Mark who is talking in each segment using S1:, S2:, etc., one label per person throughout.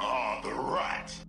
S1: Ah, the rat!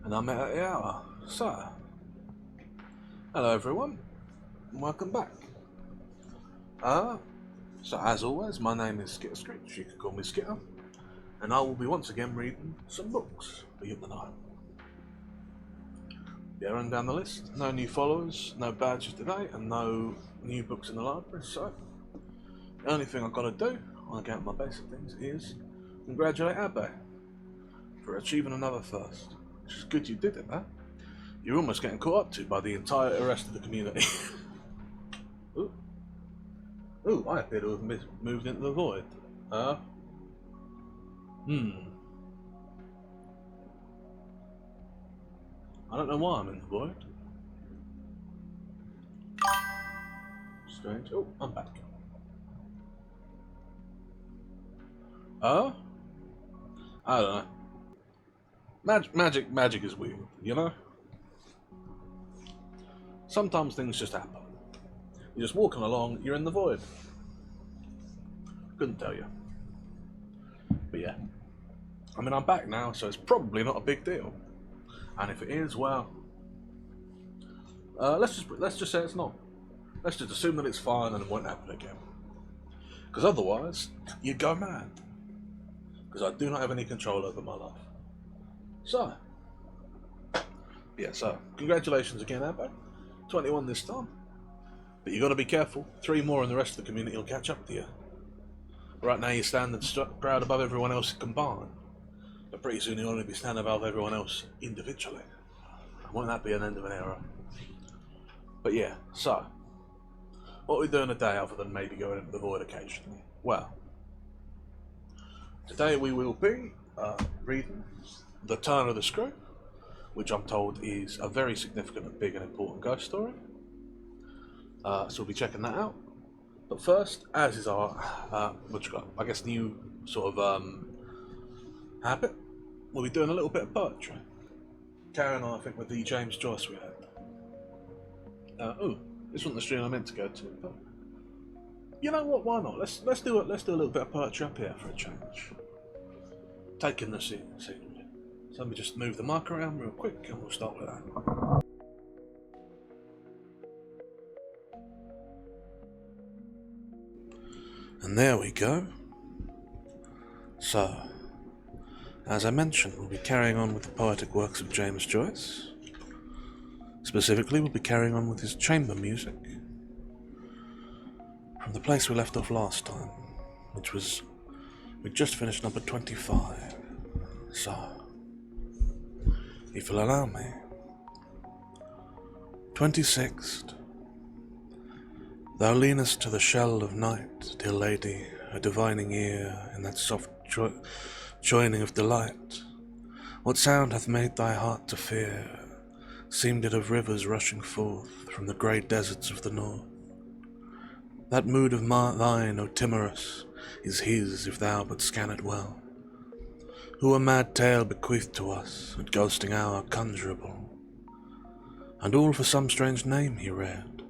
S2: And I'm at the hour. So, hello everyone, and welcome back. So as always, my name is SkitterSkreetch. You can call me Skitter. and I will be once again reading some books for you tonight. Yeah, run down the list. No new followers, no badges today, and no new books in the library. So, the only thing I've got to do, on account of my basic things, is congratulate Abbe for achieving another first. Which is good you did it, man. You're almost getting caught up to by the entire rest of the community. Ooh. Ooh, I appear to have moved into the void. I don't know why I'm in the void. Strange. Oh, I'm back. I don't know. Magic is weird, you know? Sometimes things just happen. You're just walking along, you're in the void. Couldn't tell you. But yeah. I mean, I'm back now, so it's probably not a big deal. And if it is, well, let's just say it's not. Let's just assume that it's fine and it won't happen again. Because otherwise, you go mad. Because I do not have any control over my life. So, yeah. So, congratulations again, Abbe. 21 this time. But you got to be careful. 3 more, and the rest of the community will catch up to you. Right now, you're standing proud above everyone else combined. But pretty soon you'll only be standing above everyone else individually. Won't that be an end of an era? But yeah, so, what are we doing today other than maybe going into the void occasionally? Well, today we will be reading The Turn of the Screw, which I'm told is a very significant and big and important ghost story. So we'll be checking that out. But first, as is our, I guess, new sort of habit, we'll be doing a little bit of poetry. Carrying on, I think, with the James Joyce we had. Oh, this wasn't the stream I meant to go to, but you know what? Why not? Let's do a little bit of poetry up here for a change. Taking the scenery. So let me just move the mic around real quick, and we'll start with that. And there we go. So, as I mentioned, we'll be carrying on with the poetic works of James Joyce. Specifically, we'll be carrying on with his chamber music from the place we left off last time, which was, we just finished number 25. So, if you'll allow me, 26th. Thou leanest to the shell of night, dear lady, a divining ear in that soft joining of delight. What sound hath made thy heart to fear? Seemed it of rivers rushing forth from the grey deserts of the north. That mood of thine, O timorous, is his if thou but scan it well. Who a mad tale bequeathed to us, at ghosting hour conjurable, and all for some strange name he read,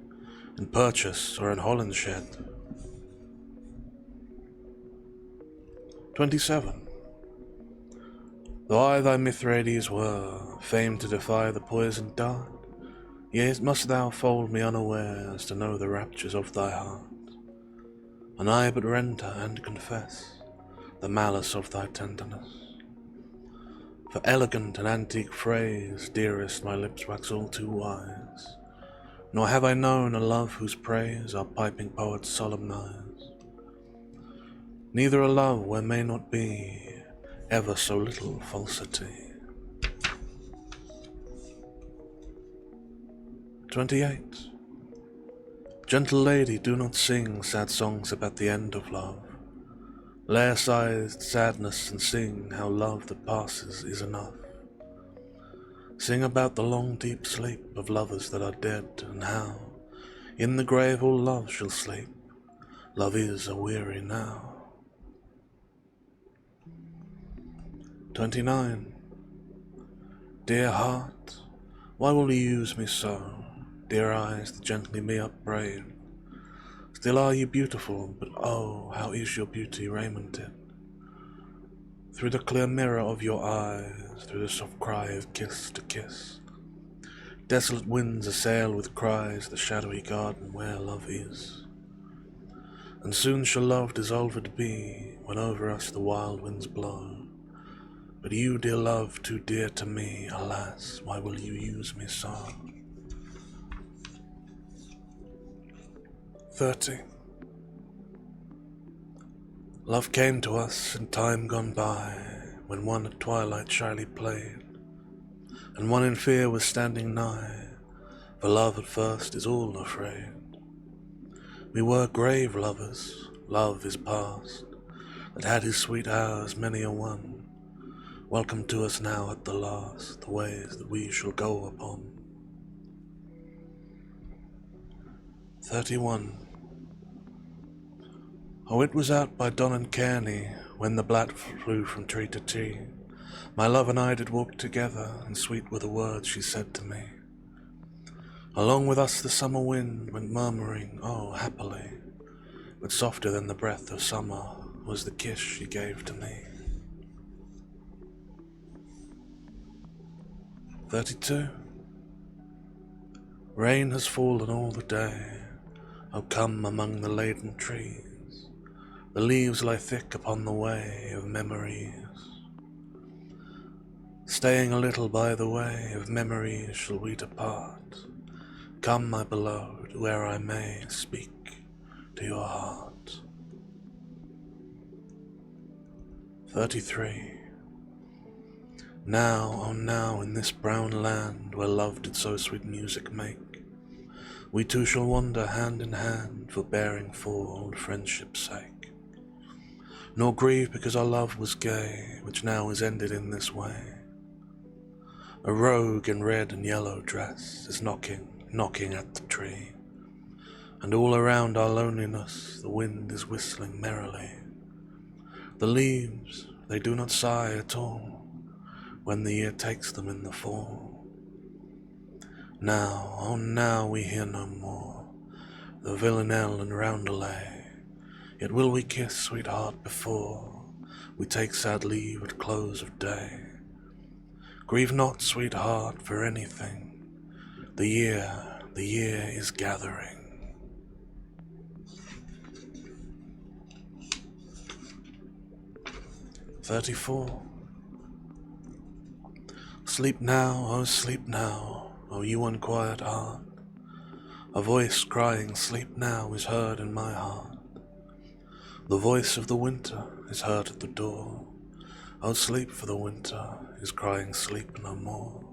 S2: in purchase or in Holinshed. 27. Though I thy Mithridates were, famed to defy the poisoned dart, yet must thou fold me unawares to know the raptures of thy heart, and I but render and confess the malice of thy tenderness. For elegant and antique phrase, dearest, my lips wax all too wise, nor have I known a love whose praise our piping poets solemnize. Neither a love where may not be ever so little falsity. 28. Gentle lady, do not sing sad songs about the end of love. Lay aside sadness and sing how love that passes is enough. Sing about the long deep sleep of lovers that are dead, and how in the grave all love shall sleep. Love is a weary now. 29. Dear heart, why will you use me so? Dear eyes that gently me upbraid. Still are you beautiful, but oh, how is your beauty raimented? Through the clear mirror of your eyes, through the soft cry of kiss to kiss, desolate winds assail with cries the shadowy garden where love is. And soon shall love dissolved be, when over us the wild winds blow, But you, dear love, too dear to me, alas, why will you use me so? 30. Love came to us in time gone by, when one at twilight shyly played, and one in fear was standing nigh, for love at first is all afraid. We were grave lovers, love is past, that had his sweet hours many a one. Welcome to us now at the last, the ways that we shall go upon. 31. Oh, it was out by uncannily, when the blat flew from tree to tree. My love and I did walk together, and sweet were the words she said to me. Along with us the summer wind went murmuring, oh, happily, but softer than the breath of summer was the kiss she gave to me. 32. Rain has fallen all the day, oh, come among the laden trees. The leaves lie thick upon the way of memories. Staying a little by the way of memories shall we depart. Come, my beloved, where I may speak to your heart. 33. Now, oh now, in this brown land, where love did so sweet music make, we two shall wander hand in hand, forbearing for old friendship's sake. Nor grieve because our love was gay, which now is ended in this way. A rogue in red and yellow dress is knocking at the tree, and all around our loneliness the wind is whistling merrily. The leaves, they do not sigh at all, when the year takes them in the fall. Now, oh now we hear no more the villanelle and roundelay, yet will we kiss, sweetheart, before we take sad leave at close of day. Grieve not, sweetheart, for anything, the year is gathering. "34. Sleep now, oh you unquiet heart. A voice crying sleep now is heard in my heart. The voice of the winter is heard at the door. Oh, sleep, for the winter is crying sleep no more.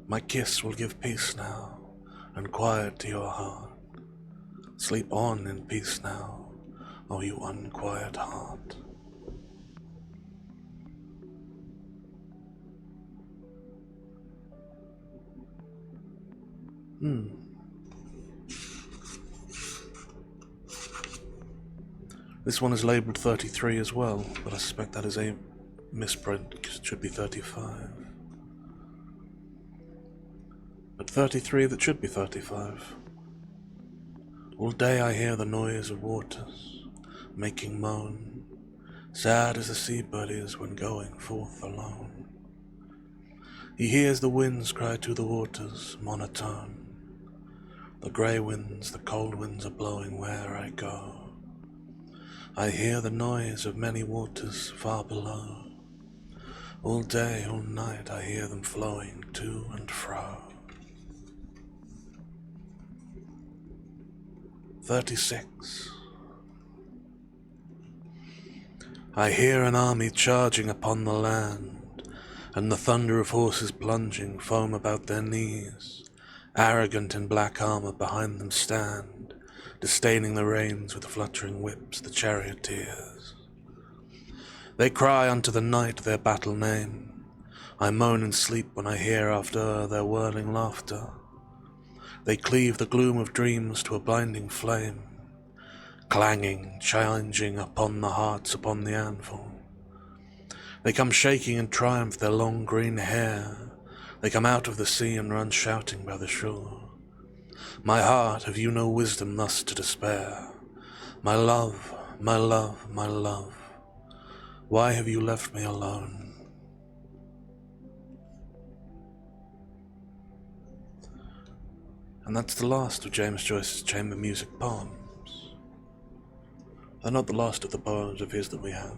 S2: My kiss will give peace now, and quiet to your heart. Sleep on in peace now, oh you unquiet heart." This one is labelled 33 as well, but I suspect that is a misprint because it should be 35. But 33 that should be 35. All day I hear the noise of waters, making moan, sad as the seabird is when going forth alone. He hears the winds cry to the waters, monotone. The grey winds, the cold winds are blowing where I go. I hear the noise of many waters far below. All day, all night I hear them flowing to and fro. 36. I hear an army charging upon the land, and the thunder of horses plunging foam about their knees. Arrogant in black armour behind them stand, disdaining the reins with fluttering whips, the charioteers. They cry unto the night their battle name. I moan in sleep when I hear after their whirling laughter. They cleave the gloom of dreams to a blinding flame, clanging, challenging upon the hearts upon the anvil. They come shaking in triumph their long green hair. They come out of the sea and run shouting by the shore. My heart, have you no wisdom thus to despair? My love, my love, my love, why have you left me alone? And that's the last of James Joyce's chamber music poems. They're not the last of the poems of his that we have.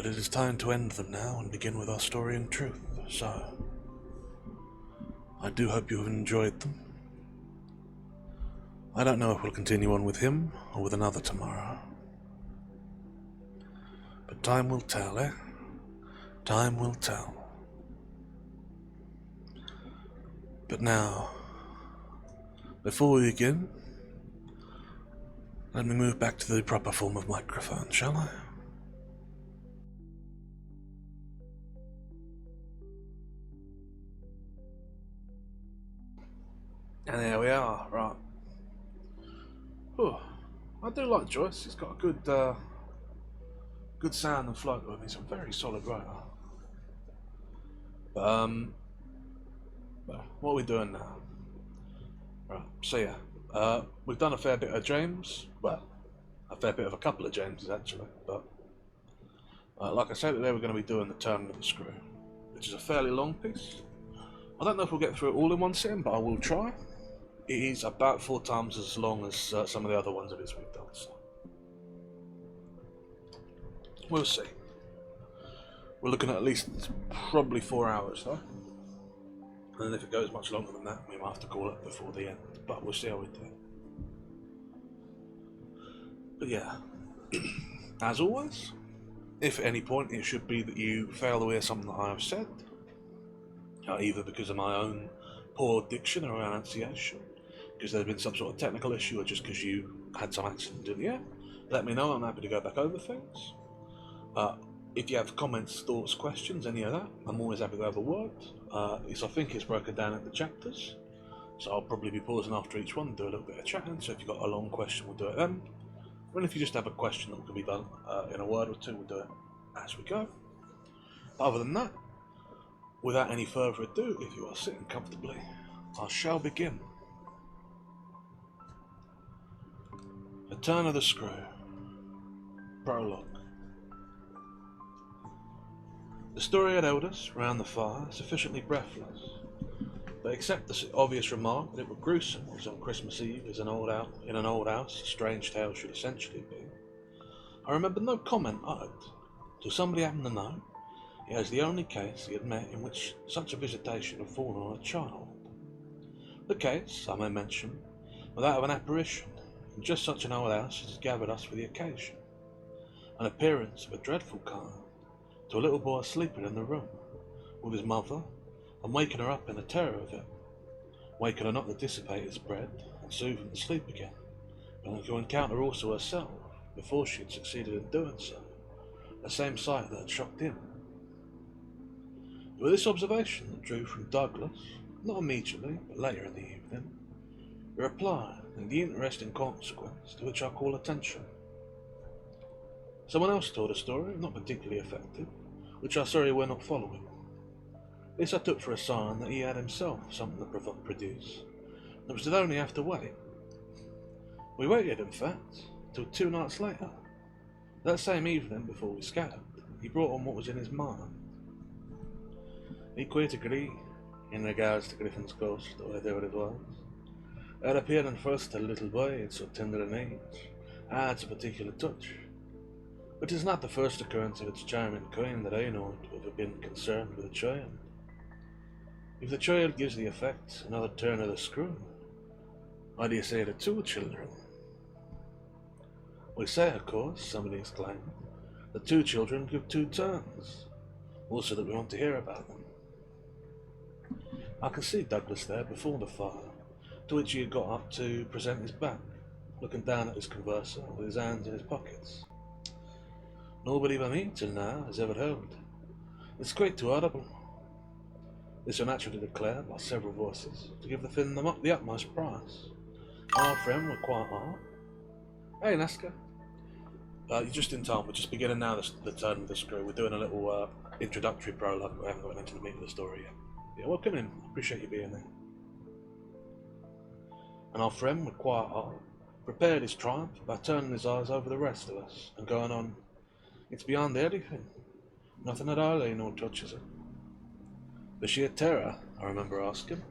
S2: But it is time to end them now and begin with our story in truth, so I do hope you have enjoyed them. I don't know if we'll continue on with him or with another tomorrow. But time will tell, eh? Time will tell. But now, before we begin, let me move back to the proper form of microphone, shall I? And there we are, right. Oh, I do like Joyce. He's got a good sound and flow to him. He's a very solid writer. But, what are we doing now? Right, so yeah, we've done a fair bit of James. Well, a fair bit of a couple of Jameses actually. But like I said, today we're going to be doing the Turn of the Screw, which is a fairly long piece. I don't know if we'll get through it all in one sitting, but I will try. It is about 4 times as long as some of the other ones of his we've done, so we'll see. We're looking at least probably 4 hours though, and then if it goes much longer than that, we might have to call it before the end, but we'll see how we do. But yeah, as always, if at any point it should be that you fail to hear something that I have said, either because of my own poor diction or pronunciation, because there's been some sort of technical issue, or just because you had some accident in the air, let me know. I'm happy to go back over things. If you have comments, thoughts, questions, any of that, I'm always happy to have a word. I think it's broken down into chapters, so I'll probably be pausing after each one and do a little bit of chatting. So if you've got a long question, we'll do it then. And if you just have a question that can be done in a word or two, we'll do it as we go. But other than that, without any further ado, if you are sitting comfortably, I shall begin. The Turn of the Screw. Prologue. The story had held us round the fire sufficiently breathless, but except the obvious remark that it were gruesome as on Christmas Eve in an old house a strange tale should essentially be, I remembered no comment uttered till somebody happened to know it was the only case he had met in which such a visitation had fallen on a child. The case, I may mention, was that of an apparition in just such an old house as had gathered us for the occasion, an appearance of a dreadful kind, to a little boy sleeping in the room with his mother, and waking her up in the terror of it, waking her not to dissipate his bread and soothe him to sleep again, but to encounter also herself, before she had succeeded in doing so, the same sight that had shocked him. It was this observation that drew from Douglas, not immediately, but later in the evening, a reply and the interesting consequence to which I call attention. Someone else told a story, not particularly effective, which I sorry we're not following. This I took for a sign that he had himself something to produce, and we should only have to wait. We waited, in fact, till 2 nights later. That same evening, before we scattered, he brought on what was in his mind. He quite agreed in regards to Griffin's ghost, or whatever it was. It appeared at first a little boy at so tender an age adds a particular touch. But it is not the first occurrence of its charming kind that I know to have been concerned with a child. If the child gives the effect another turn of the screw, why do you say the 2 children? We say, of course, somebody exclaimed, the 2 children give 2 turns, also that we want to hear about them. I can see Douglas there before the fire, to which he had got up to present his back, looking down at his converser with his hands in his pockets. Nobody but me till now has ever heard. It's quite too audible. This was naturally declared by several voices to give the thing the utmost price. Our friend were quite hard. Hey, Naska. You're just in time. We're just beginning now the Turn of the Screw. We're doing a little introductory prologue. We haven't got into the meat of the story yet. Yeah, welcome in. Appreciate you being there. And our friend, with quiet heart, prepared his triumph by turning his eyes over the rest of us and going on, "It's beyond everything. Nothing at all, no touches it." The sheer terror, I remember asking.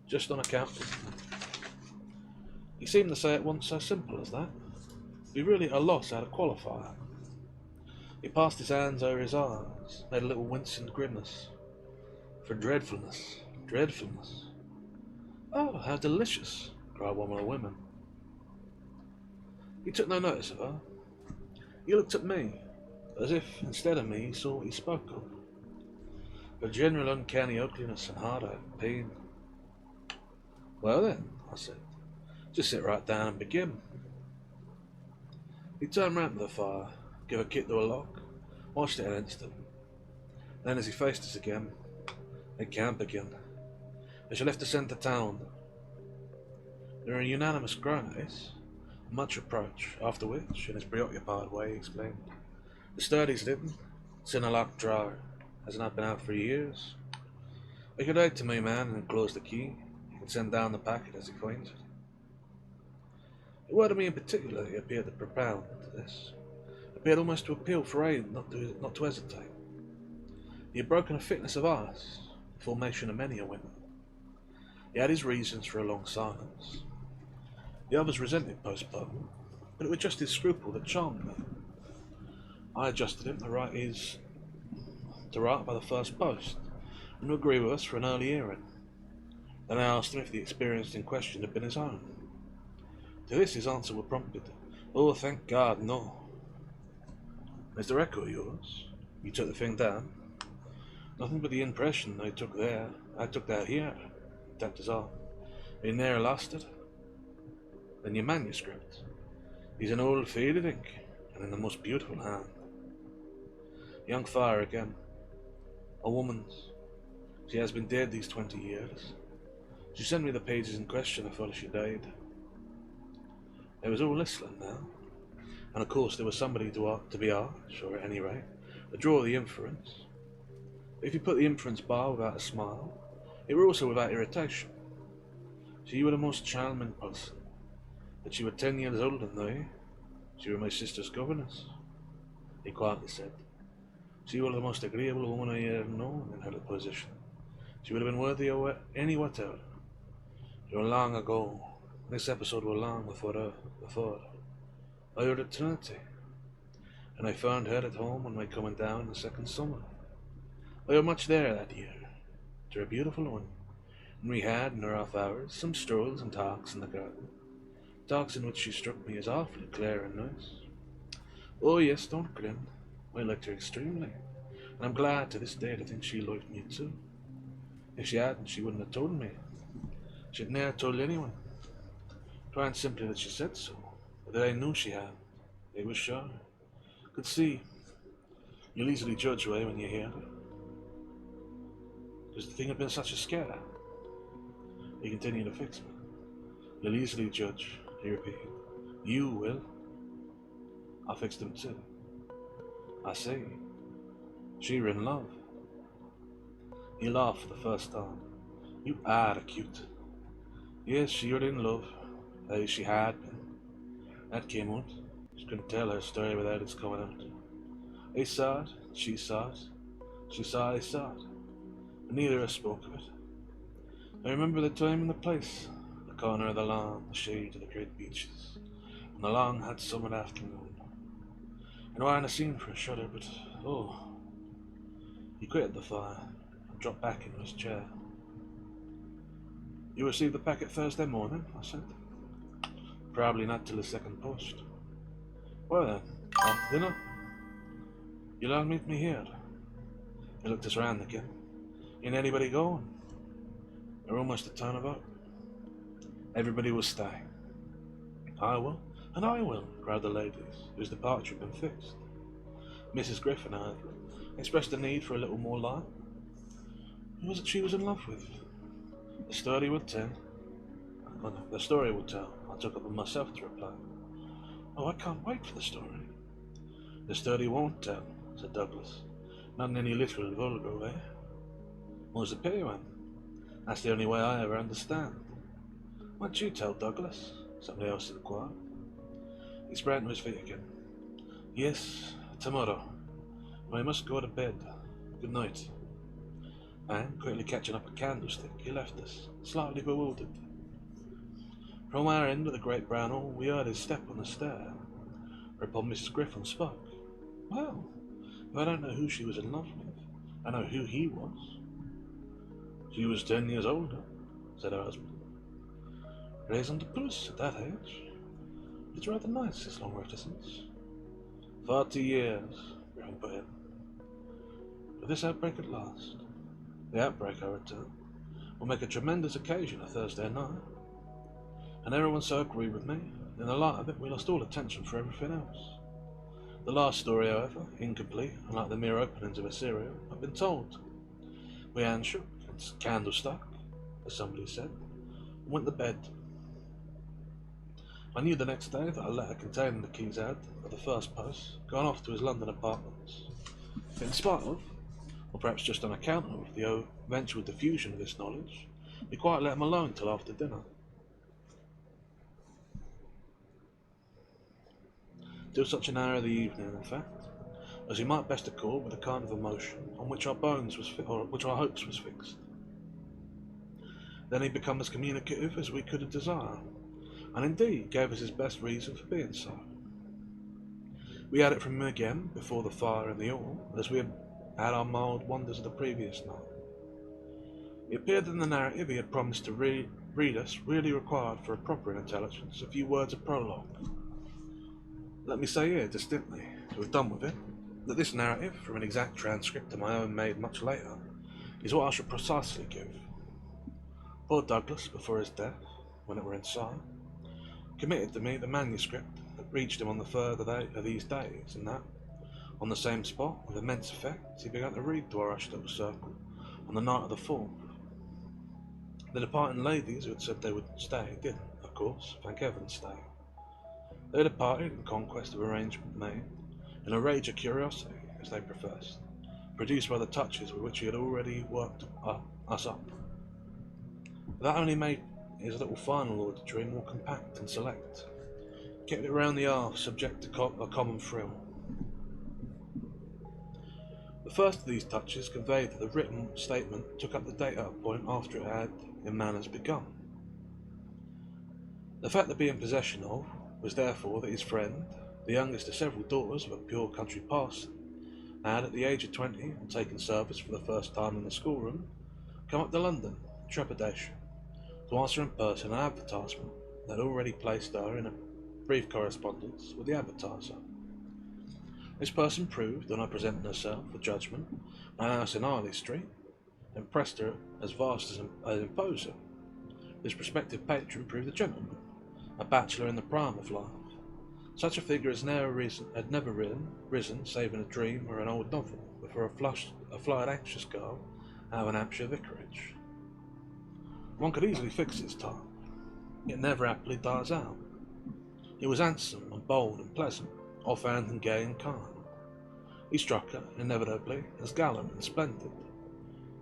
S2: Just on account. He seemed to say it wasn't so simple as that. Be really at a loss how to qualify it. He passed his hands over his eyes, made a little wincing grimace. For dreadfulness, dreadfulness. Oh, how delicious, cried one of the women. He took no notice of her. He looked at me, as if, instead of me, he saw what he spoke of. A general uncanny ugliness and heartache, pain. Well then, I said, just sit right down and begin. He turned round to the fire, gave a kick to a log, watched it an instant. Then as he faced us again, it can't begin. As she left to send to town. There are unanimous groans, much reproach, after which, in his preoccupied way, he explained, the sturdy's living, it's in a locked drawer, hasn't been out for years. He could write to me, man, and enclose the key, and send down the packet as he finds it. A word to me in particular he appeared to propound this, appeared almost to appeal for aid, not to hesitate. He had broken a fitness of ice, the formation of many a winter. He had his reasons for a long silence. The others resented postponement, but it was just his scruple that charmed me. I adjusted him to write by the first post, and to agree with us for an early hearing. Then I asked him if the experience in question had been his own. To this his answer was prompted, "Oh, thank God, no." "Is the record yours? You took the thing down?" "Nothing but the impression I took that here," he tapped his arm. "You ne'er lost it?" "Then your manuscript. He's an old faded ink, and in the most beautiful hand." Young fire again. A woman's. She has been dead these 20 years. She sent me the pages in question afore she died. They was all listening now, and of course there was somebody to be harsh, or at any rate, to draw the inference. But if you put the inference bar without a smile, it were also without irritation. She were the most charming person, but she were 10 years older than I. She were my sister's governess, he quietly said. She were the most agreeable woman I ever known in her position. She would have been worthy of any whatever. It were long ago. This episode were long before. I heard at Trinity, and I found her at home on my coming down the second summer. I were much there that year. She were a beautiful one, and we had, in our off hours, some strolls and talks in the garden. Talks in which she struck me as awfully clear and nice. Oh yes, don't grin. I liked her extremely, and I'm glad to this day to think she liked me too. If she hadn't, she wouldn't have told me. She'd ne'er told anyone. Trying simply that she said so, but that I knew she had. It was sure. Could see. You'll easily judge why when you hear it. Because the thing had been such a scare. He continued to fix me. You'll easily judge, he repeated. You will. I fixed him too. I see. She were in love. He laughed for the first time. You are cute. Yes, she were in love. That is, she had been. That came out. She couldn't tell her story without its coming out. I saw it, she saw it. She saw I saw it. But neither of us spoke of it. I remember the time and the place. The corner of the lawn, the shade of the great beeches, on the long hot summer afternoon. And weren't a scene for a shudder, but oh. He quitted the fire and dropped back into his chair. You received the packet Thursday morning? I said. Probably not till the second post. Well then, off to dinner. You'll all meet me here. He looked us round again. Ain't anybody going? They're almost a turn about. Everybody will stay. I will, and I will, cried the ladies, whose departure had been fixed. Mrs. Griffin, however, expressed the need for a little more light. Who was it she was in love with? The story would tell. The story would tell. I took upon myself to reply. Oh, I can't wait for the story. The story won't tell, said Douglas. Not in any literal, vulgar way. More's a pity one. That's the only way I ever understand. What'd you tell Douglas? Somebody else inquired. He sprang to his feet again. Yes, tomorrow. But I must go to bed. Good night. And, quickly catching up a candlestick, he left us, slightly bewildered. From our end of the great brown hall, we heard his step on the stair, whereupon Mrs. Griffin spoke. Well, But I don't know who she was in love with. I know who he was. She was 10 years older, said her husband. Raison de plus at that age. It's rather nice, this long reticence. 40 years, Brown put in. But this outbreak at last. The outbreak, I return, will make a tremendous occasion a Thursday night. And everyone so agreed with me, in the light of it we lost all attention for everything else. The last story, however, incomplete, and like the mere openings of a serial, had been told. We handshook, and candle stuck, as somebody said, and went to bed. I knew the next day that a letter containing the key's ad of the first post gone off to his London apartments. But in spite of, or perhaps just on account of, the eventual diffusion of this knowledge, we quite let him alone till after dinner. Till such an hour of the evening, in fact, as he might best accord with a kind of emotion on which our which our hopes was fixed. Then he became as communicative as we could have desired, and indeed gave us his best reason for being so. We had it from him again before the fire in the hall, as we had had our mild wonders of the previous night. It appeared that the narrative he had promised to read us really required for a proper intelligence a few words of prologue. Let me say here distinctly, to have done with it, that this narrative, from an exact transcript of my own made much later, is what I shall precisely give. Poor Douglas, before his death, when it were in sight, committed to me the manuscript that reached him on the third of these days, and that, on the same spot, with immense effect, he began to read to our hushed little circle on the night of the 4th. The departing ladies who had said they would stay didn't, of course, thank heaven, stay. They departed in conquest of arrangement made, in a rage of curiosity, as they professed, produced by the touches with which he had already worked us up. That only made his little final auditory more compact and select, kept it round the arse, subject to a common frill. The first of these touches conveyed that the written statement took up the date at a point after it had, in manners, begun. The fact to be in possession of was therefore that his friend, the youngest of several daughters of a pure country parson, had, at the age of 20, and taken service for the first time in the schoolroom, come up to London, in trepidation, to answer in person an advertisement that had already placed her in a brief correspondence with the advertiser. This person proved, on her presenting herself for judgment at a house in Harley Street, impressed her as vast as imposing. This prospective patron proved a gentleman, a bachelor in the prime of life. Such a figure had never risen, save in a dream or an old novel, before a flight anxious girl out of an Hampshire vicarage. One could easily fix its type. It never happily dies out. He was handsome and bold and pleasant, offhand and gay and kind. He struck her, inevitably, as gallant and splendid.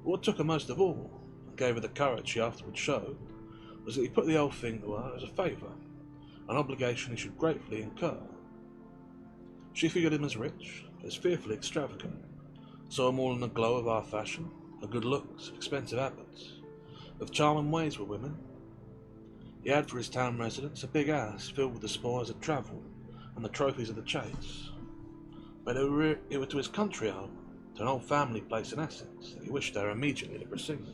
S2: But what took her most of all, and gave her the courage she afterwards showed, was that he put the whole thing to her as a favour, an obligation he should gratefully incur. She figured him as rich, as fearfully extravagant, saw him all in the glow of our fashion, of good looks, of expensive habits, of charming ways with women. He had for his town residence a big house filled with the spoils of travel and the trophies of the chase. But it was to his country home, to an old family place in Essex, that he wished her immediately to proceed.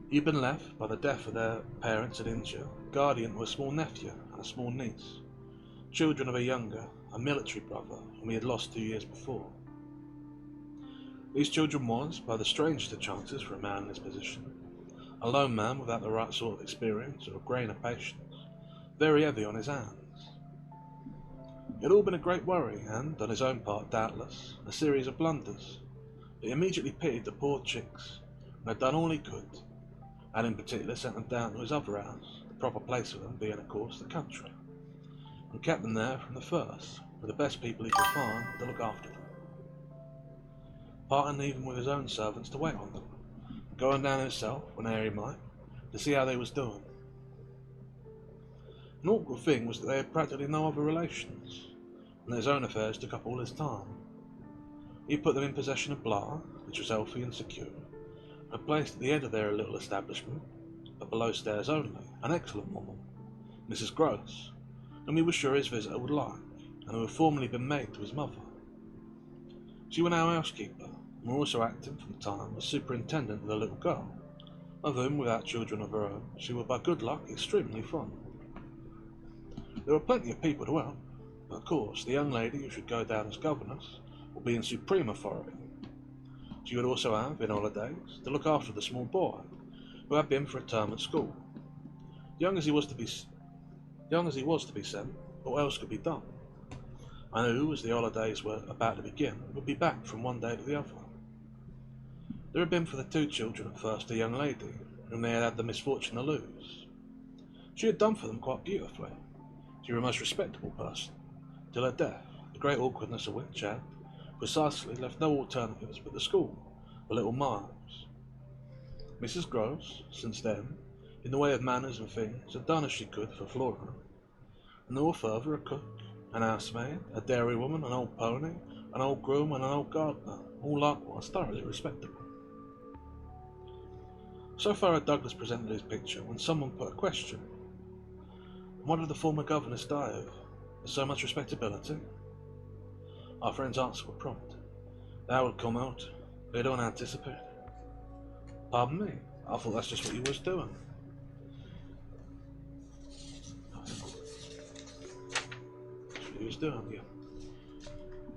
S2: He had been left, by the death of their parents at India, guardian to a small nephew and a small niece, children of a younger, a military brother, whom he had lost 2 years before. These children was, by the strangest of chances for a man in his position, a lone man without the right sort of experience or a grain of patience, very heavy on his hands. It had all been a great worry, and, on his own part doubtless, a series of blunders, but he immediately pitied the poor chicks, and had done all he could, and in particular sent them down to his other house, the proper place for them being, of course, the country, and kept them there from the first, with the best people he could find to look after them, parting even with his own servants to wait on them, and going down himself, whene'er he might, to see how they was doing. An awkward thing was that they had practically no other relations, and his own affairs took up all his time. He put them in possession of Blah, which was healthy and secure, and placed at the head of their little establishment, but below stairs only, an excellent woman, Mrs. Gross, whom he was sure his visitor would like, and who had formerly been maid to his mother. She was our housekeeper, and was also acting from time as superintendent of the little girl, of whom, without children of her own, she was by good luck extremely fond. There were plenty of people to help, but of course the young lady who should go down as governess would be in supreme authority. She would also have, in holidays, to look after the small boy, who had been for a term at school. Young as he was to be sent, what else could be done? And who, as the holidays were about to begin, would be back from one day to the other. There had been for the two children at first a young lady, whom they had had the misfortune to lose. She had done for them quite beautifully. She was a most respectable person, till her death, the great awkwardness of which had, precisely, left no alternatives but the school for little Miles. Mrs. Groves, since then, in the way of manners and things, had done as she could for Flora, and there were further a cook, an housemaid, a dairywoman, an old pony, an old groom, and an old gardener, all likewise thoroughly respectable. So far had Douglas presented his picture when someone put a question. What did the former governess die of? With so much respectability? Our friend's answer was prompt. That would come out. They don't anticipate. Pardon me, I thought that's just what you was doing. That's what you was doing, yeah.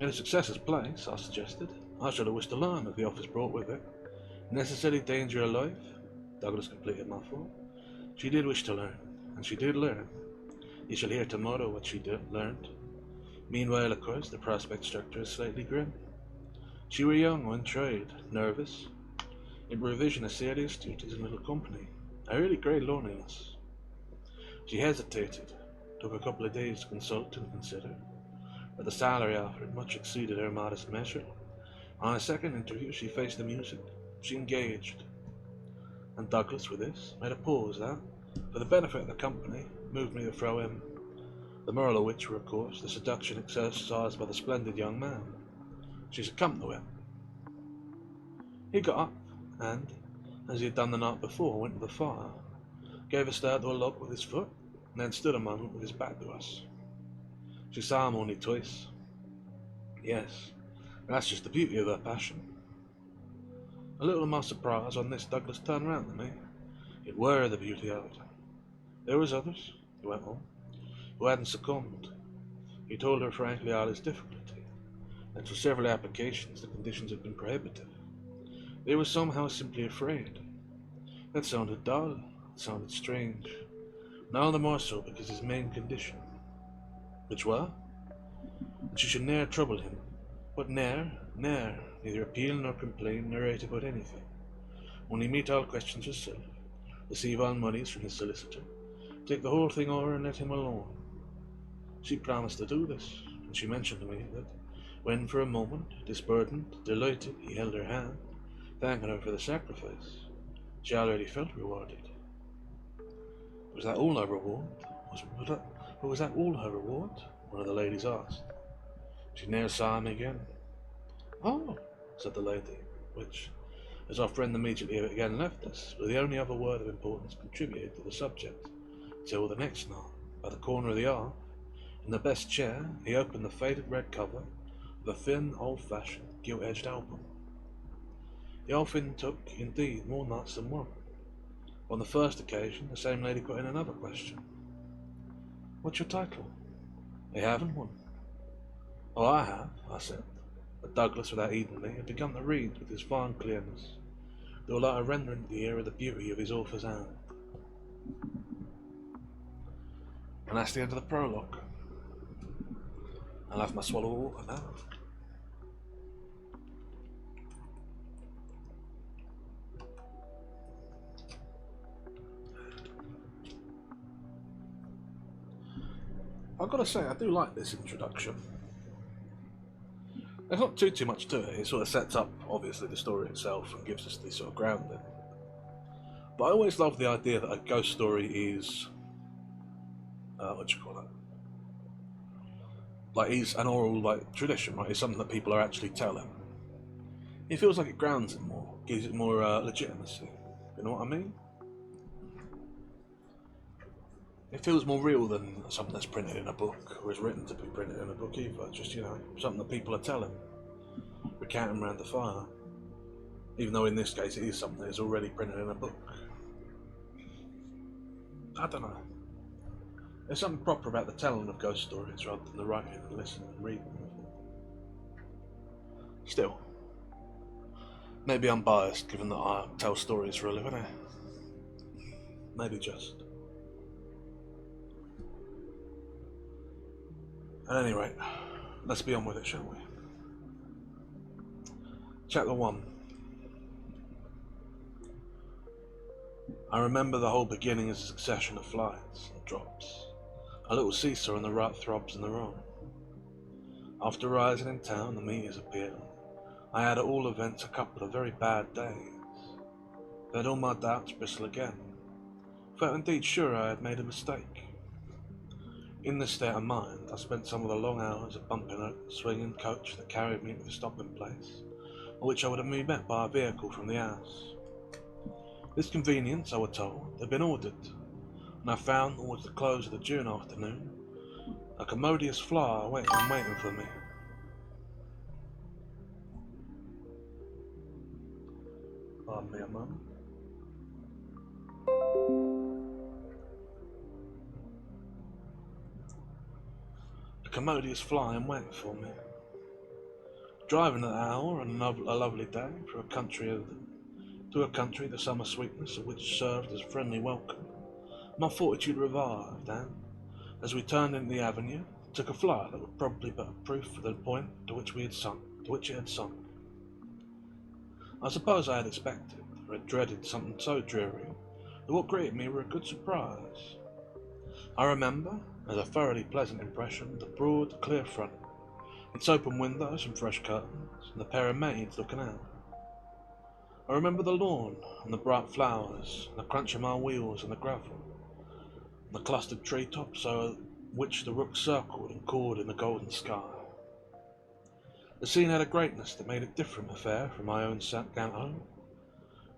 S2: In a successor's place, I suggested, I should have wished to learn if the office brought with it necessary danger of life. Douglas completed my thought. She did wish to learn, and she did learn. You shall hear tomorrow what she learned. Meanwhile, of course, the prospect struck her as slightly grim. She were young, untried, nervous, in provision of serious duties in little company, a really great loneliness. She hesitated, took a couple of days to consult and consider, but the salary offered much exceeded her modest measure. On a second interview, she faced the music. She engaged. And Douglas, with this, made a pause that, for the benefit of the company, moved me to throw in, the moral of which were, of course, the seduction exercised by the splendid young man. She succumbed to it. He got up, and, as he had done the night before, went to the fire, gave a stir to a log with his foot, and then stood a moment with his back to us. She saw him only twice. Yes, that's just the beauty of her passion. A little to my surprise, on this Douglas turned round to me. It were the beauty of it. There was others, he went on, who hadn't succumbed. He told her frankly all his difficulty, and for several applications the conditions had been prohibitive. They were somehow simply afraid. That sounded dull, it sounded strange, and all the more so because his main condition, which were, that she should ne'er trouble him, but ne'er, neither appeal nor complain nor write about anything, only meet all questions herself, receive all monies from his solicitor, take the whole thing over and let him alone. She promised to do this, and she mentioned to me that when for a moment, disburdened, delighted, he held her hand, thanking her for the sacrifice, she already felt rewarded. Was that all her reward? Was that all her reward? One of the ladies asked. She never saw him again. Oh, said the lady, which, as our friend immediately again left us, was the only other word of importance contributed to the subject, till the next night, by the corner of the hearth, in the best chair, he opened the faded red cover of a thin, old-fashioned, gilt-edged album. The old thing took, indeed, more nights than one. On the first occasion, the same lady put in another question. What's your title? I haven't one. Oh, I have, I said. But Douglas, without heeding me, had begun to read with his fine clearness, though like a rendering to the ear of the beauty of his author's hand. And that's the end of the prologue. I'll have my swallow of water now. I've got to say, I do like this introduction. There's not too much to it. It sort of sets up, obviously, the story itself and gives us this sort of grounding. But I always love the idea that a ghost story is, like, is an oral, like, tradition, right? It's something that people are actually telling. It feels like it grounds it more, gives it more legitimacy. You know what I mean? It feels more real than something that's printed in a book, or is written to be printed in a book either. Just, something that people are telling. recounting round the fire, even though in this case it is something that's already printed in a book. I don't know. There's something proper about the telling of ghost stories rather than the writing and listening and reading. Still, maybe I'm biased given that I tell stories for a living. Maybe just. At any rate, let's be on with it, shall we? Chapter 1. I remember the whole beginning as a succession of flights and drops, a little seesaw and the right throbs and the wrong. After rising in town, the meters appeared. I had at all events a couple of very bad days. Let all my doubts bristle again. Felt indeed sure I had made a mistake. In this state of mind, I spent some of the long hours of bumping a swinging coach that carried me to the stopping place, at which I would have been met by a vehicle from the house. This convenience, I was told, had been ordered, and I found towards the close of the June afternoon a commodious flyer waiting for me. Pardon me a moment. A commodious flyer waiting for me. Driving at that hour on a lovely day to a country the summer sweetness of which served as a friendly welcome, my fortitude revived, and, as we turned into the avenue, took a flight that would probably be a proof of the point to which it had sunk. I suppose I had expected, or had dreaded something so dreary, that what greeted me were a good surprise. I remember, as a thoroughly pleasant impression, the broad, clear front, its open windows and fresh curtains, and the pair of maids looking out. I remember the lawn, and the bright flowers, and the crunch of my wheels on the gravel, and the clustered treetops over which the rooks circled and cawed in the golden sky. The scene had a greatness that made it different affair from my own scant home,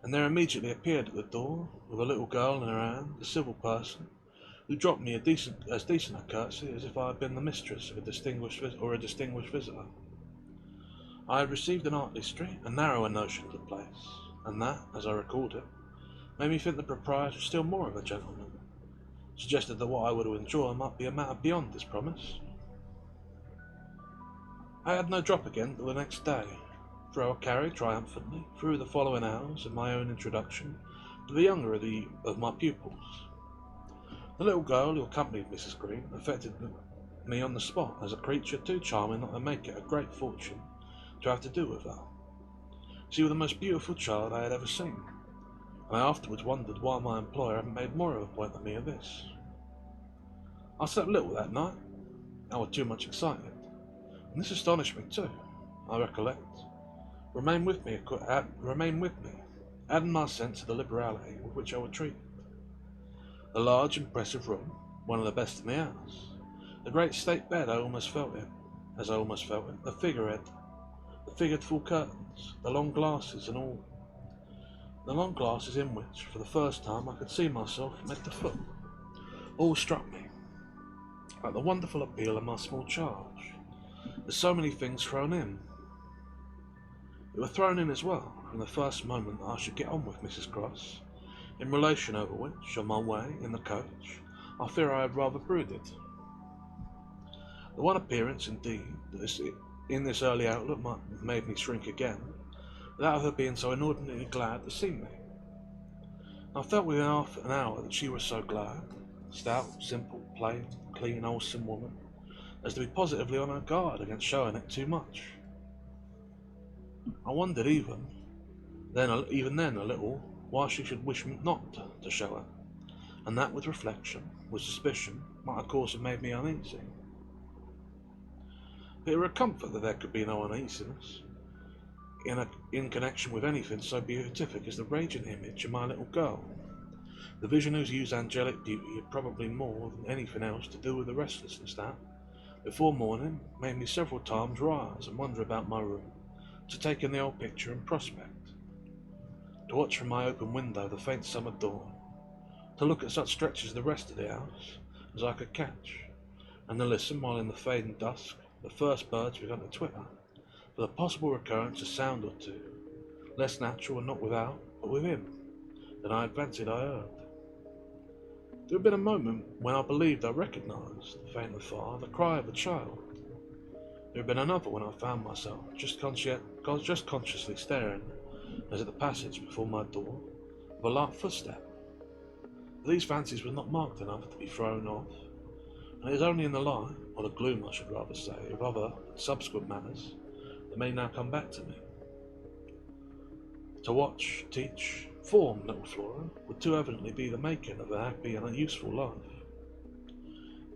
S2: and there immediately appeared at the door, with a little girl in her hand, a civil person, who dropped me as decent a curtsy as if I had been the mistress of a distinguished visitor. I had received an artly street, a narrower notion of the place, and that, as I recalled it, made me think the proprietor was still more of a gentleman, suggested that what I would enjoy might be a matter beyond his promise. I had no drop again till the next day, for I would carry triumphantly through the following hours of my own introduction to the younger of my pupils. The little girl who accompanied Mrs. Green affected me on the spot as a creature too charming not to make it a great fortune to have to do with her. She was the most beautiful child I had ever seen, and I afterwards wondered why my employer hadn't made more of a point of me of this. I slept little that night. I was too much excited, and this astonished me too, I recollect. Remain with me, adding my sense of the liberality with which I was treated. The large, impressive room, one of the best in the house. The great state bed, as I almost felt it. The figurehead, the figured full curtains, the long glasses in which, for the first time, I could see myself from head to foot, all struck me like the wonderful appeal of my small charge. There's so many things thrown in. They were thrown in as well from the first moment that I should get on with Mrs. Cross, in relation over which, on my way in the coach, I fear I had rather brooded. The one appearance, indeed, that in this early outlook made me shrink again, that of her being so inordinately glad to see me. I felt within half an hour that she was so glad, stout, simple, plain, clean, wholesome woman, as to be positively on her guard against showing it too much. I wondered even then a little why she should wish not to show it, and that with reflection, with suspicion, might of course have made me uneasy. But it were a comfort that there could be no uneasiness in connection with anything so beatific as the radiant image of my little girl, the vision whose used angelic beauty had probably more than anything else to do with the restlessness that, before morning, made me several times rise and wander about my room, to take in the old picture in prospect, to watch from my open window the faint summer dawn, to look at such stretches of the rest of the house as I could catch, and to listen while in the fading dusk the first birds began to twitter, for the possible recurrence a sound or two, less natural and not without, but within, than I had fancied I heard. There had been a moment when I believed I recognised, faint and far, the cry of a child. There had been another when I found myself just consciously staring, as at the passage before my door, of a light footstep. These fancies were not marked enough to be thrown off, and it is only in the light, or the gloom I should rather say, of other and subsequent matters that may now come back to me. To watch, teach, form little Flora would too evidently be the making of a happy and a useful life.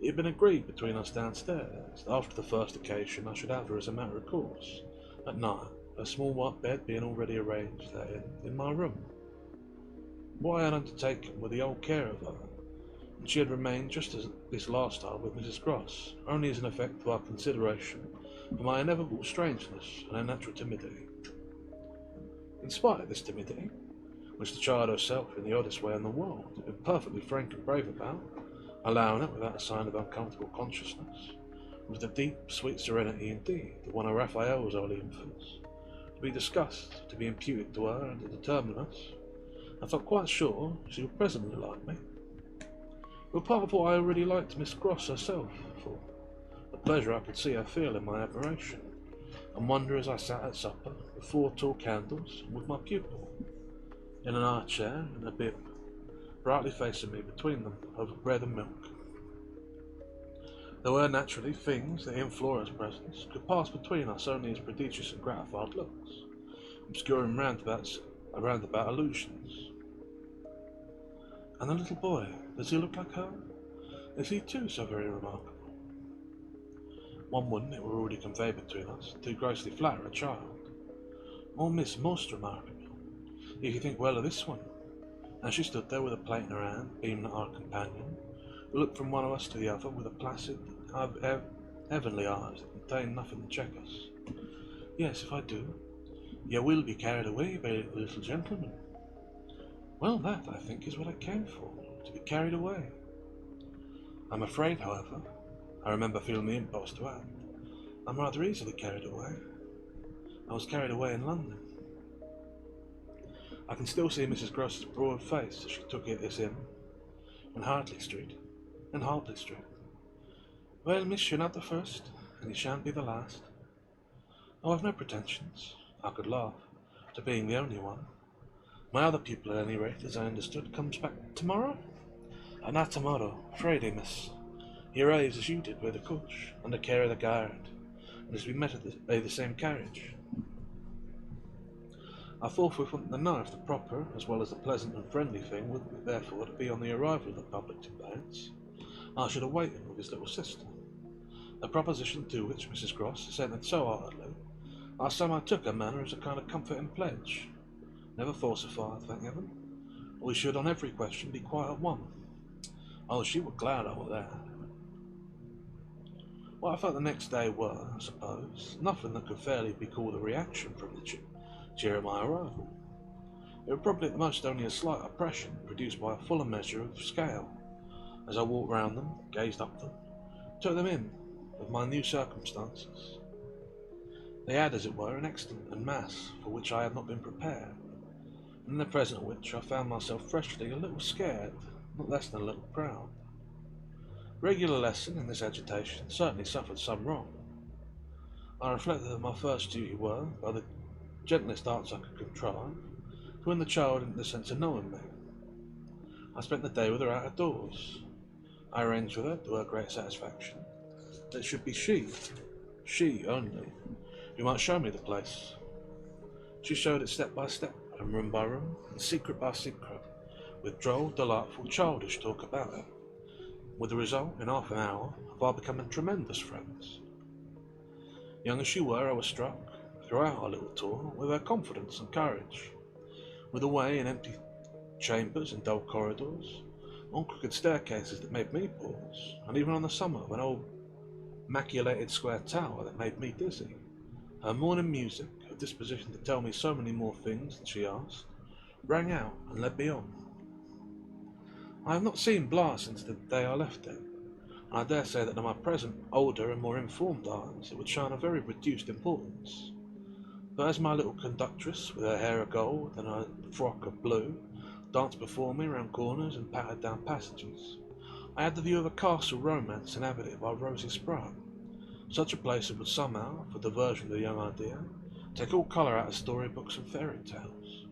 S2: It had been agreed between us downstairs that after the first occasion I should have her as a matter of course, at night, a small white bed being already arranged therein in my room. What I had undertaken with the old care of her, and she had remained just as this last time with Mrs. Gross, only as an effect of our consideration for my inevitable strangeness and her natural timidity. In spite of this timidity, which the child herself, in the oddest way in the world, had been perfectly frank and brave about, allowing it without a sign of uncomfortable consciousness, with the deep, sweet serenity indeed of one of Raphael's early infants, to be discussed, to be imputed to her, and to determine us, I felt quite sure she would presently like me. But part of what I already liked Miss Gross herself for, the pleasure I could see her feel in my admiration, and wonder as I sat at supper, with 4 tall candles, and with my pupil, in an armchair and a bib, brightly facing me between them over bread and milk. There were naturally things that in Flora's presence could pass between us only as prodigious and gratified looks, obscuring roundabout allusions. And the little boy, does he look like her? Is he too so very remarkable? One wouldn't, it were already conveyed between us, too grossly flatter a child. Oh, miss, most remarkable, if you think well of this one. And she stood there with a plate in her hand, beaming at our companion, who looked from one of us to the other with a placid, heavenly eyes that contained nothing to check us. Yes, if I do, you will be carried away by the little gentleman. Well, that, I think, is what I came for, to be carried away. I'm afraid, however, I remember feeling the impulse to act, I'm rather easily carried away. I was carried away in London. I can still see Mrs. Gross's broad face as she took it as in Hartley Street. Well, miss, you're not the first, and you shan't be the last. Oh, I've no pretensions, I could laugh, to being the only one. My other pupil, at any rate, as I understood, comes back tomorrow? Not tomorrow, Friday, miss. He arrives as you did by the coach, under care of the guard, and is to be met by the same carriage. I forthwith went to know if the proper, as well as the pleasant and friendly thing would therefore to be on the arrival of the public conveyance, I should await him with his little sister. A proposition to which Mrs. Gross assented so heartily, I somehow took her manner as a kind of comfort and pledge, never falsified, thank heaven. We should on every question be quite at one. Oh, she were glad I were there. What I felt the next day were, I suppose, nothing that could fairly be called a reaction from the cheer of my arrival. It was probably at the most only a slight oppression produced by a fuller measure of scale, as I walked round them, gazed up them, took them in, with my new circumstances. They had, as it were, an extent and mass for which I had not been prepared, and in the present of which I found myself freshly a little scared, not less than a little proud. Regular lesson in this agitation certainly suffered some wrong. I reflected that my first duty were, by the gentlest arts I could contrive, to win the child into the sense of knowing me. I spent the day with her out of doors. I arranged with her, to her great satisfaction, that it should be she only, who might show me the place. She showed it step by step, and room by room, and secret by secret, with droll, delightful, childish talk about it, with the result, in half an hour, of our becoming tremendous friends. Young as she were, I was struck, throughout our little tour, with her confidence and courage, with the way in empty chambers and dull corridors, on crooked staircases that made me pause, and even on the summit of an old maculated square tower that made me dizzy. Her morning music, her disposition to tell me so many more things than she asked, rang out and led me on. I have not seen Blas since the day I left it, and I dare say that to my present older and more informed eyes it would shine a very reduced importance. But as my little conductress, with her hair of gold and her frock of blue, danced before me round corners and pattered down passages, I had the view of a castle romance inhabited by rosy sprite, such a place that would somehow, for diversion of the young idea, take all colour out of storybooks and fairy tales.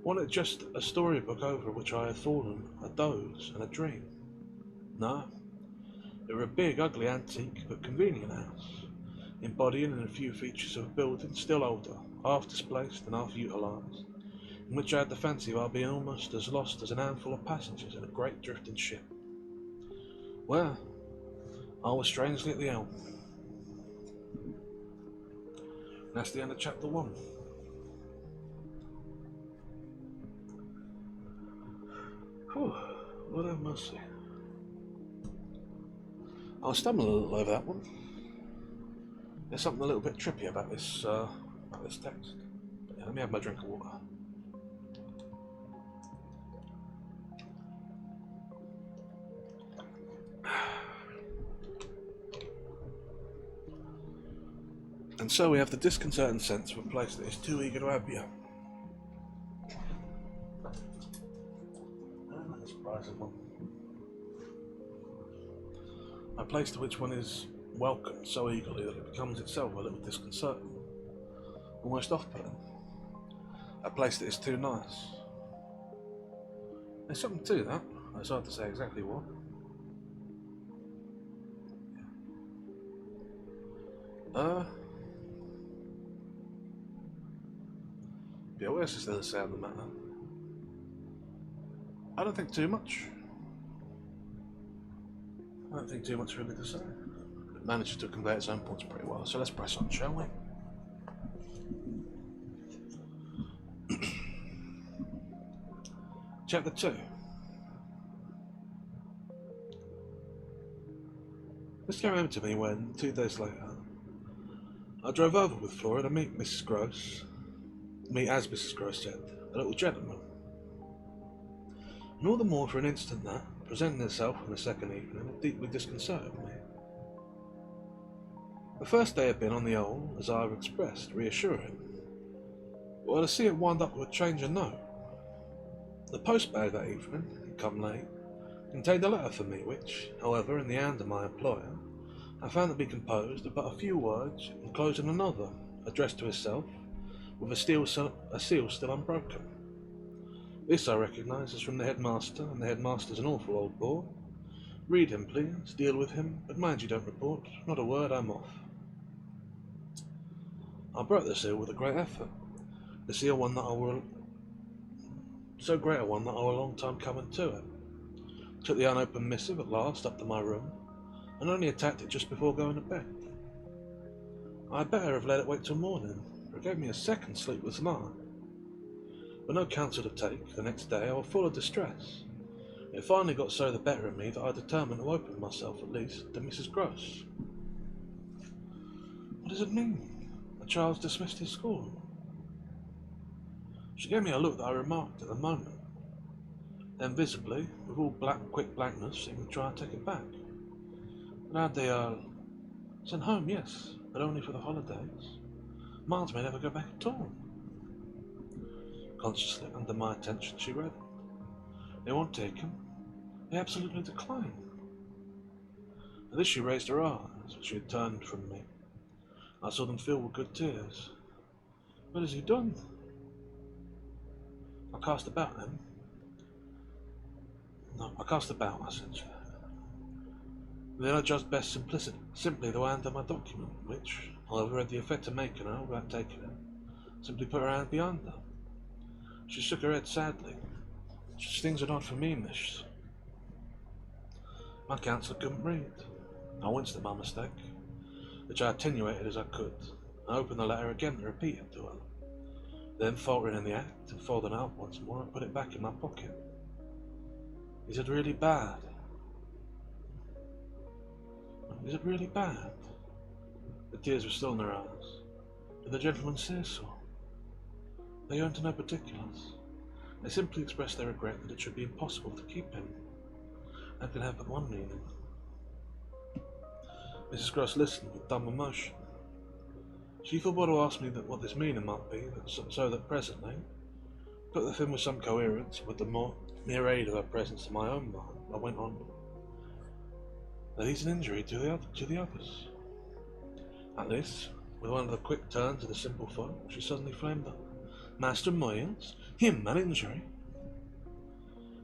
S2: Wanted just a storybook over which I had fallen a doze and a dream. No, it were a big, ugly, antique, but convenient house, embodying in a few features of a building still older, half displaced and half utilised, in which I had the fancy of our being almost as lost as an handful of passengers in a great drifting ship. Well, I was strangely at the helm. That's the end of chapter 1. Whew, Lord have mercy. I was stumbling a little over that one. There's something a little bit trippy about this text. Yeah, let me have my drink of water. And so we have the disconcerting sense of a place that is too eager to have you. That's a surprising one. A place to which one is welcomed so eagerly that it becomes itself a little disconcerting, almost off-putting. A place that is too nice. There's something to that. It's hard to say exactly what. Yeah, what else is there to say on the matter? I don't think too much. I don't think too much really to say. It manages to convey its own points pretty well, so let's press on, shall we? Chapter 2. This came over to me when, 2 days later, I drove over with Flora to meet as Mrs. Gross said, a little gentleman. And all the more for an instant that, presenting itself on the second evening, it deeply disconcerted me. The first day had been, on the whole, as I have expressed, reassuring. But to see it wind up with a change of note. The post-bag that evening, it come late, contained a letter for me which, however, in the hand of my employer, I found to be composed of but a few words enclosing another, addressed to himself, with a seal still unbroken. This I recognise as from the headmaster, and the headmaster's an awful old bore. Read him, please, deal with him, but mind you don't report, not a word, I'm off. I broke the seal with a great effort, the seal one that I were so great a one that I were a long time coming to it. Took the unopened missive at last up to my room, and only attacked it just before going to bed. I had better have let it wait till morning, for it gave me a second sleepless night. But no counsel to take, the next day I was full of distress. It finally got so the better of me that I determined to open myself at least to Mrs. Gross. What does it mean? A child's dismissed his school? She gave me a look that I remarked at the moment, then visibly, with all quick blankness, seemed to try and take it back. But how'd they, sent home, yes, but only for the holidays. Miles may never go back at all. Consciously, under my attention, she read, they won't take him. They absolutely decline. At this she raised her eyes, which she had turned from me. I saw them fill with good tears. What has he done? I cast about then. No, I cast about, I said. Then I judged best simply to hand her my document, which, however, had the effect of making her, without taking it, simply put her hand behind her. She shook her head sadly. Such things are not for me, miss. My counsellor couldn't read. I winced at my mistake, which I attenuated as I could. I opened the letter again to repeat it to her. Then, faltering in the act and folding it up once more, I put it back in my pocket. Is it really bad? Is it really bad? The tears were still in her eyes. Did the gentleman say so? They went into no particulars. They simply expressed their regret that it should be impossible to keep him. That can have but one meaning. Mrs. Gross listened with dumb emotion. She forgot to ask me what this meaning might be, so that presently, put the thing with some coherence, with the mere aid of her presence in my own mind, I went on. That he's an injury to the others. At this, with one of the quick turns of the simple folk, she suddenly flamed up. Master Moyles? Him an injury?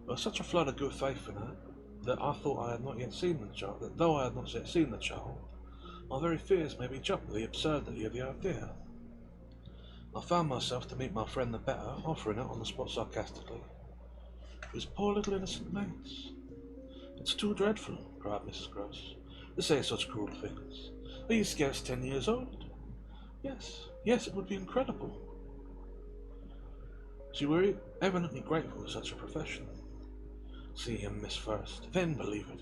S2: There was such a flood of good faith in her that I thought I had not yet seen the child, that though I had not yet seen the child, my very fears made me jump with the absurdity of the idea. I found myself to meet my friend the better, offering it on the spot sarcastically. His poor little innocent mates. It's too dreadful, cried Mrs. Gross, to say such cruel things. Are you scarce 10 years old? Yes, it would be incredible. She were evidently grateful for such a profession. See him, miss, first, then believe it.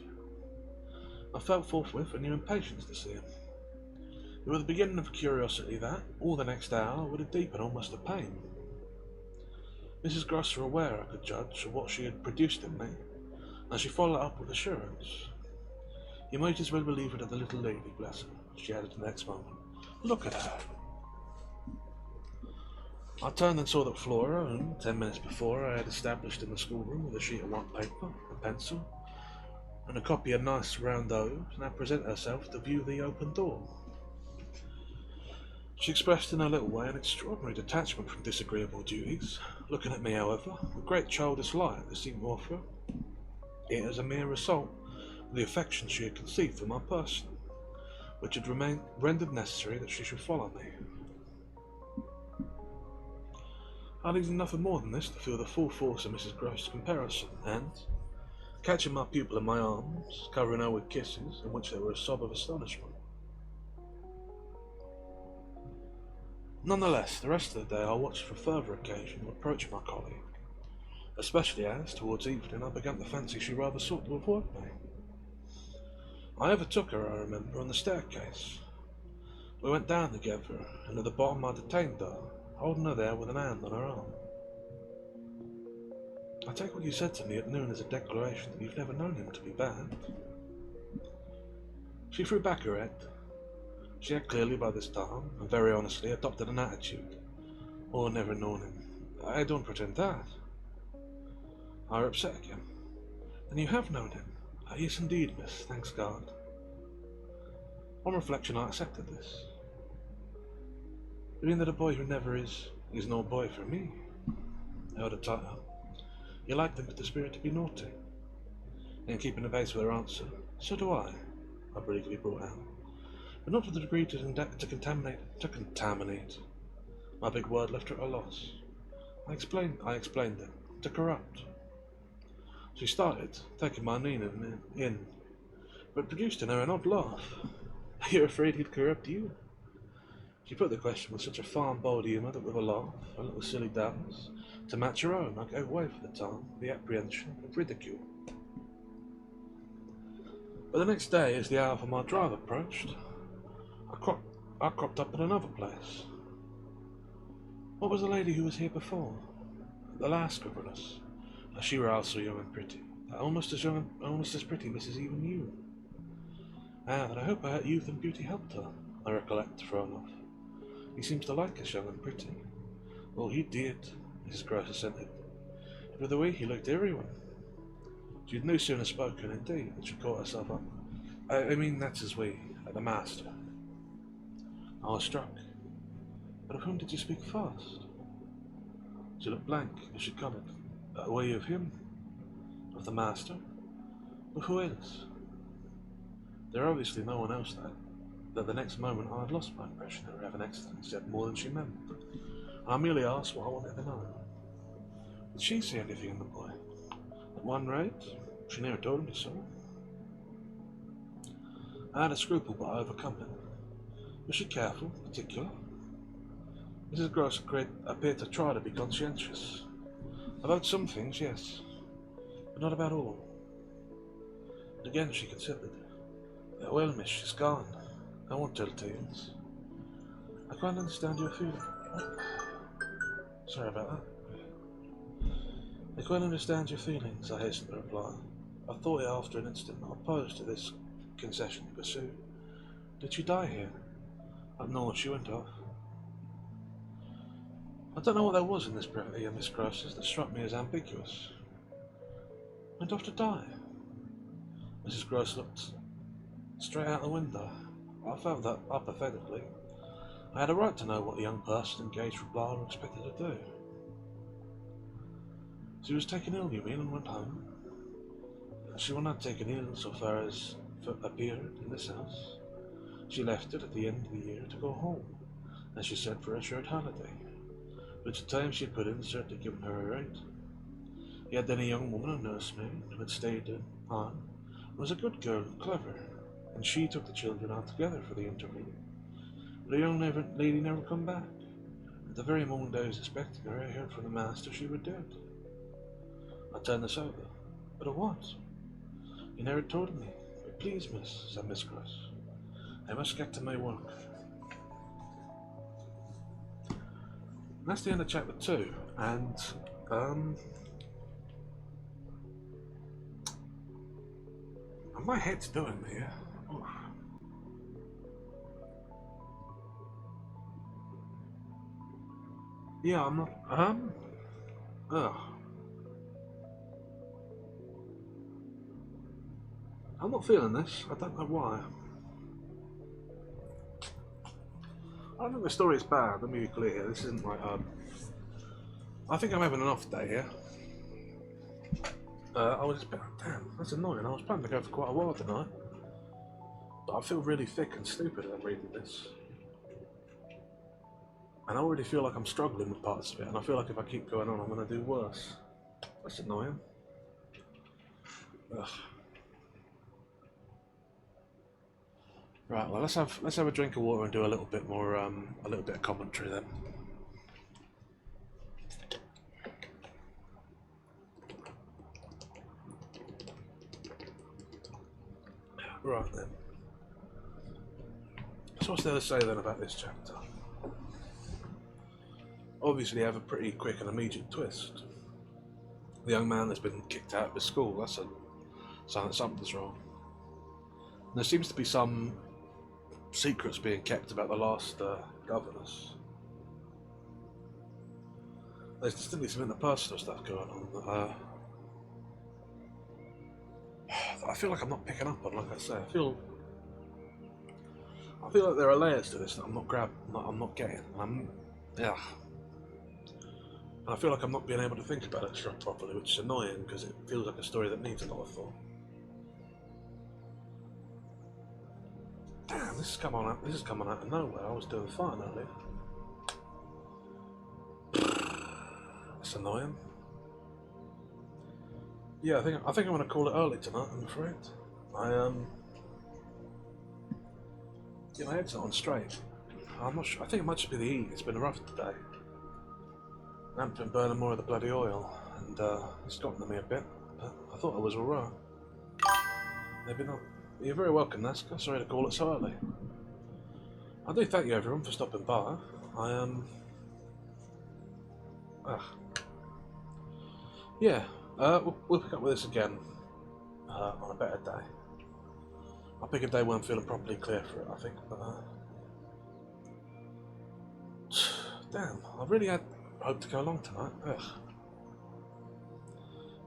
S2: I felt forthwith a new impatience to see him. It was the beginning of a curiosity that, all the next hour, would have deepened almost to pain. Mrs. Gross were aware I could judge of what she had produced in me, and she followed up with assurance. You might as well believe it of the little lady, bless her, she added the next moment. Look at her. I turned and saw that Flora, whom 10 minutes before I had established in the schoolroom with a sheet of white paper, a pencil, and a copy of Nice Round O's, now presented herself to view the open door. She expressed in her little way an extraordinary detachment from disagreeable duties, looking at me, however, with great childish light that seemed to offer it as a mere result of the affection she had conceived for my person, which had rendered necessary that she should follow me. I needed nothing more than this to feel the full force of Mrs. Gross's comparison, and, catching my pupil in my arms, covering her with kisses, in which there were a sob of astonishment. Nonetheless, the rest of the day I watched for further occasion to approach my colleague, especially as, towards evening, I began to fancy she rather sought to avoid me. I overtook her, I remember, on the staircase. We went down together, and at the bottom I detained her, holding her there with an hand on her arm. I take what you said to me at noon as a declaration that you've never known him to be bad. She threw back her head. She had clearly by this time, and very honestly, adopted an attitude. Oh, never known him. I don't pretend that. I were upset again. Then you have known him? Yes, indeed, miss, thanks God. On reflection, I accepted this. You mean that a boy who never is no boy for me? I held it tighter. You like them with the spirit to be naughty. And keeping the pace with her answer, so do I briefly brought out. But not to the degree to contaminate. My big word left her at a loss. I explained it. To corrupt. She started, taking my meaning in, but produced in her an odd laugh. Are you afraid he'd corrupt you? She put the question with such a fine, bold humour that with a laugh, a little silly doubts, to match her own, I gave way for the time, the apprehension of ridicule. But the next day, as the hour for my drive approached, I cropped up at another place. What was the lady who was here before? The last governess. She were also young and pretty. Almost as pretty, Mrs. Even you. And I hope her youth and beauty helped her, I recollect, thrown off. He seems to like us young and pretty. Well, he did, Mrs. Gross assented. But the way he looked everyone. She'd no sooner spoken, indeed, than she caught herself up. I mean, that's his way, the master. I was struck. But of whom did you speak first? She looked blank, as she coloured. Were you of him? Of the master? Of who else? There obviously no one else that the next moment I had lost my impression that Reverend Exton said more than she meant. I merely asked what I wanted to know. Did she see anything in the boy? At one rate, she never told me so. I had a scruple, but I overcome it. Was she careful, particular? Mrs. Gross appeared to try to be conscientious. About some things, yes, but not about all. And again she considered. Well, miss, she's gone. I won't tell tales. I can't understand your feeling. Sorry about that. I can't understand your feelings, I hastened to reply. I thought after an instant, opposed to this concession he pursued. Did she die here? No, she went off. I don't know what there was in this brevity and Miss Grocer's that struck me as ambiguous. My daughter die? Mrs. Gross looked straight out the window. I felt that, apathetically, I had a right to know what a young person engaged with Blah were expected to do. She was taken ill, you mean, and went home? She was not taken ill so far as appeared in this house. She left it at the end of the year to go home, as she said, for a short holiday, which the time she had put in certainly given her a right. He had then a young woman, a nursemaid, who had stayed on, was a good girl and clever, and she took the children out together for the interval. But the young lady never come back. At the very moment I was expecting her, I heard from the master she was dead. I turned this over. But of what? He never told me. But please, miss, said Miss Gross, I must get to my work. And that's the end of chapter 2, and my head's doing me here. Oof. Yeah, I'm not. Ugh. I'm not feeling this. I don't know why. I don't think the story is bad. Let me be clear. This isn't like I think I'm having an off day here. I was damn, that's annoying. I was planning to go for quite a while tonight, but I feel really thick and stupid after reading this, and I already feel like I'm struggling with parts of it, and I feel like if I keep going on, I'm going to do worse. That's annoying. Ugh. Right, well, let's have a drink of water and do a little bit more, a little bit of commentary then. Right then. So what's there to say then about this chapter? Obviously, you have a pretty quick and immediate twist. The young man has been kicked out of his school. That's a sign that something's wrong. And there seems to be some secrets being kept about the last governess. There's distinctly some interpersonal stuff going on. I feel like I'm not picking up on. Like I say, I feel like there are layers to this that I'm not grabbing. I'm not getting. Yeah. And I feel like I'm not being able to think about it properly, which is annoying because it feels like a story that needs a lot of thought. Damn, this is coming out of nowhere. I was doing fine earlier. That's annoying. Yeah, I think I'm going to call it early tonight. I'm afraid. Yeah, my head's not on straight. I'm not sure. I think it might just be the heat. It's been rough today. I haven't been burning more of the bloody oil, and it's gotten to me a bit. But I thought I was all right. Maybe not. You're very welcome, Naska. Sorry to call it so early. I do thank you, everyone, for stopping by. Yeah. We'll pick up with this again on a better day. I'll pick a day when I'm feeling properly clear for it, I think. But damn, I really had hoped to go along tonight. Ugh.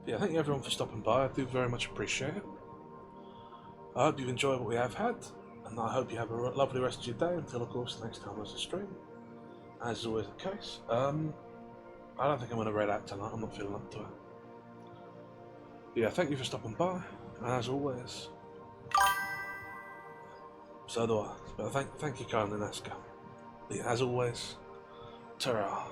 S2: But yeah, thank you everyone for stopping by. I do very much appreciate it. I hope you've enjoyed what we have had, and I hope you have a lovely rest of your day until, of course, the next time there's a stream. As is always the case. I don't think I'm going to read out tonight. I'm not feeling up to it. But yeah, thank you for stopping by, and as always, so do I. But thank you kindly, Naska. But yeah, as always, ta-ra.